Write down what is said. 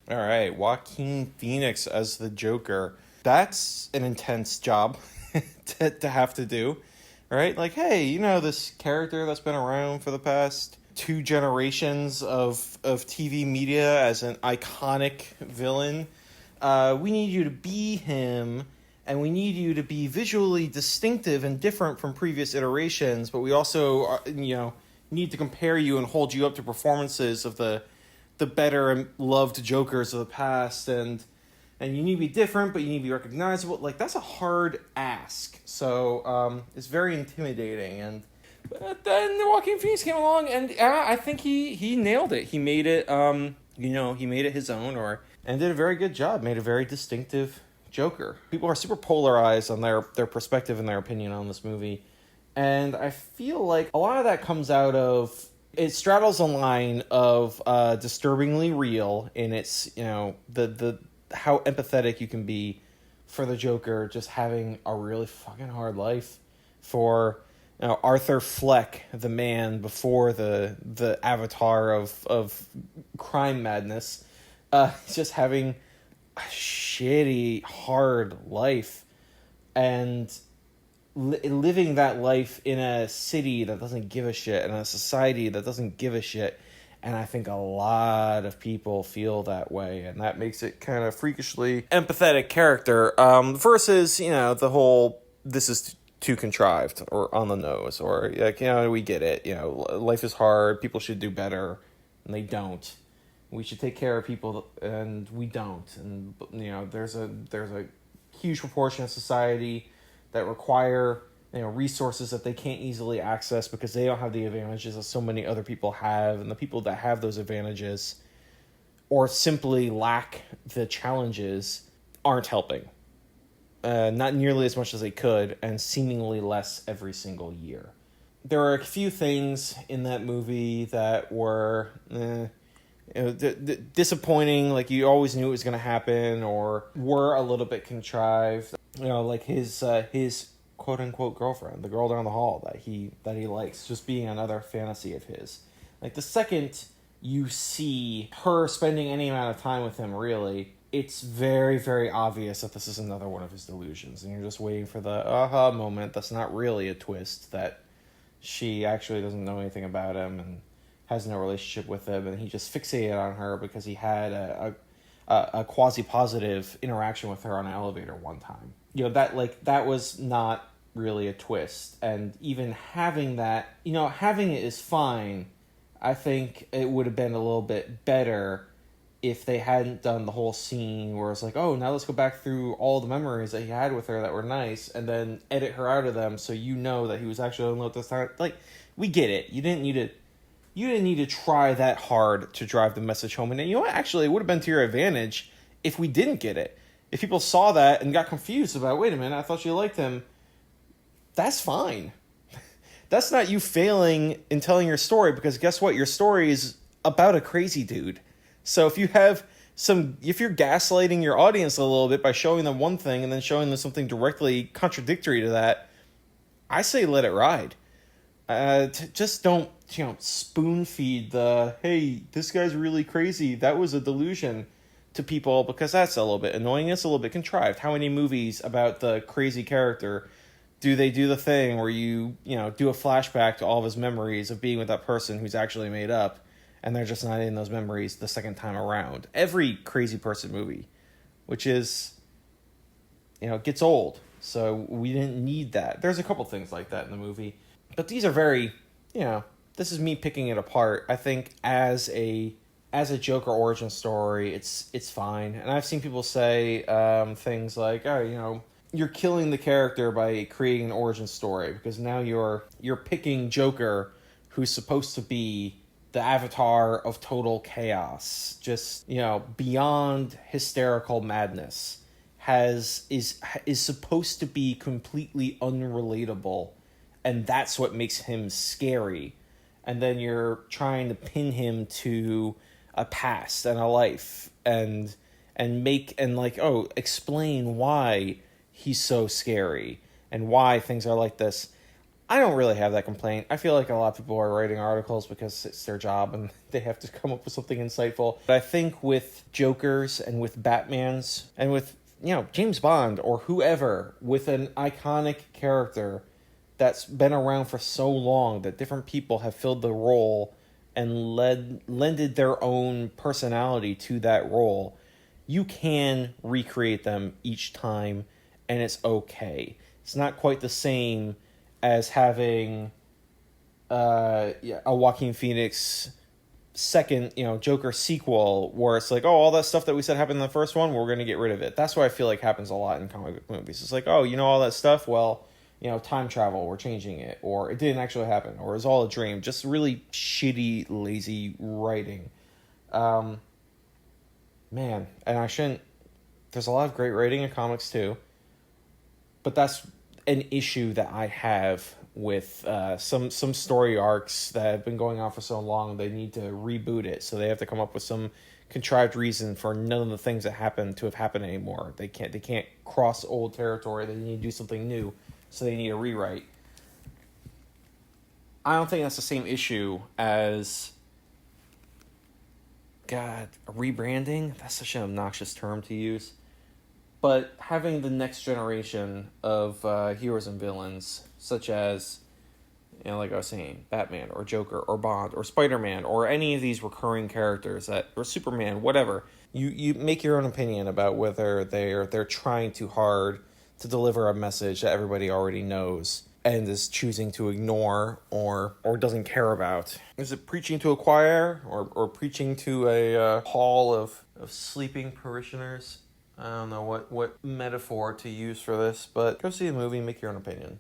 All right, Joaquin Phoenix as the Joker. That's an intense job to have to do, right? Like, hey, this character that's been around for the past two generations of TV media as an iconic villain. We need you to be him, and we need you to be visually distinctive and different from previous iterations, but we also, need to compare you and hold you up to performances of the better and loved Jokers of the past, and you need to be different, but you need to be recognizable. Like, that's a hard ask. So it's very intimidating. But then Joaquin Phoenix came along, and I think he nailed it. He made it, he made it his own, and did a very good job. Made a very distinctive Joker. People are super polarized on their perspective and their opinion on this movie, and I feel like a lot of that comes out of it straddles a line of disturbingly real in its the how empathetic you can be for the Joker just having a really fucking hard life, for Arthur Fleck, the man before the avatar of crime madness, just having a shitty hard life, and living that life in a city that doesn't give a shit, and a society that doesn't give a shit. And I think a lot of people feel that way, and that makes it kind of freakishly empathetic character, versus, the whole, this is too contrived, or on the nose, or, like, we get it, life is hard, people should do better, and they don't. We should take care of people, and we don't. And, there's a huge proportion of society that require resources that they can't easily access because they don't have the advantages that so many other people have, and the people that have those advantages or simply lack the challenges aren't helping. Not nearly as much as they could, and seemingly less every single year. There are a few things in that movie that were disappointing, like you always knew it was going to happen, or were a little bit contrived. Like his quote unquote girlfriend, the girl down the hall that he likes, just being another fantasy of his. Like, the second you see her spending any amount of time with him, really, it's very, very obvious that this is another one of his delusions, and you're just waiting for the aha moment that's not really a twist, that she actually doesn't know anything about him and has no relationship with him, and he just fixated on her because he had a quasi-positive interaction with her on an elevator one time. That was not really a twist. And even having that, having it is fine. I think it would have been a little bit better if they hadn't done the whole scene where it's like, oh, now let's go back through all the memories that he had with her that were nice, and then edit her out of them so that he was actually in love this time. Like, we get it. You didn't need to try that hard to drive the message home. And actually, it would have been to your advantage if we didn't get it. If people saw that and got confused about, wait a minute, I thought you liked him, that's fine. That's not you failing in telling your story, because guess what? Your story is about a crazy dude. So if you're gaslighting your audience a little bit by showing them one thing and then showing them something directly contradictory to that, I say let it ride. Just don't, spoon feed the, hey, this guy's really crazy, that was a delusion, to people, because that's a little bit annoying. It's a little bit contrived. How many movies about the crazy character do they do the thing where you do a flashback to all of his memories of being with that person who's actually made up, and they're just not in those memories the second time around? Every crazy person movie, which is, gets old. So we didn't need that. There's a couple things like that in the movie, but these are very, this is me picking it apart. I think as a Joker origin story, it's fine. And I've seen people say things like, oh, you're killing the character by creating an origin story, because now you're picking Joker, who's supposed to be the avatar of total chaos, just, beyond hysterical madness, is supposed to be completely unrelatable, and that's what makes him scary. And then you're trying to pin him to a past and a life, and explain why he's so scary and why things are like this. I don't really have that complaint. I feel like a lot of people are writing articles because it's their job and they have to come up with something insightful. But I think with Jokers and with Batmans and with, James Bond or whoever, with an iconic character that's been around for so long that different people have filled the role and lended their own personality to that role, you can recreate them each time and it's okay. It's not quite the same as having a Joaquin Phoenix second, Joker sequel where it's like, oh, all that stuff that we said happened in the first one, we're going to get rid of it. That's what I feel like happens a lot in comic book movies. It's like, oh, all that stuff? Well, time travel, we're changing it. Or it didn't actually happen. Or it was all a dream. Just really shitty, lazy writing. Man, and I shouldn't... There's a lot of great writing in comics too. But that's an issue that I have with some story arcs that have been going on for so long. They need to reboot it, so they have to come up with some contrived reason for none of the things that happen to have happened anymore. They can't cross old territory. They need to do something new, so they need a rewrite. I don't think that's the same issue as rebranding. That's such an obnoxious term to use. But having the next generation of heroes and villains, such as, like I was saying, Batman or Joker or Bond or Spider-Man or any of these recurring characters or Superman, whatever, you make your own opinion about whether they're trying too hard to deliver a message that everybody already knows and is choosing to ignore or doesn't care about. Is it preaching to a choir or preaching to a hall of sleeping parishioners? I don't know what metaphor to use for this, but go see the movie and make your own opinion.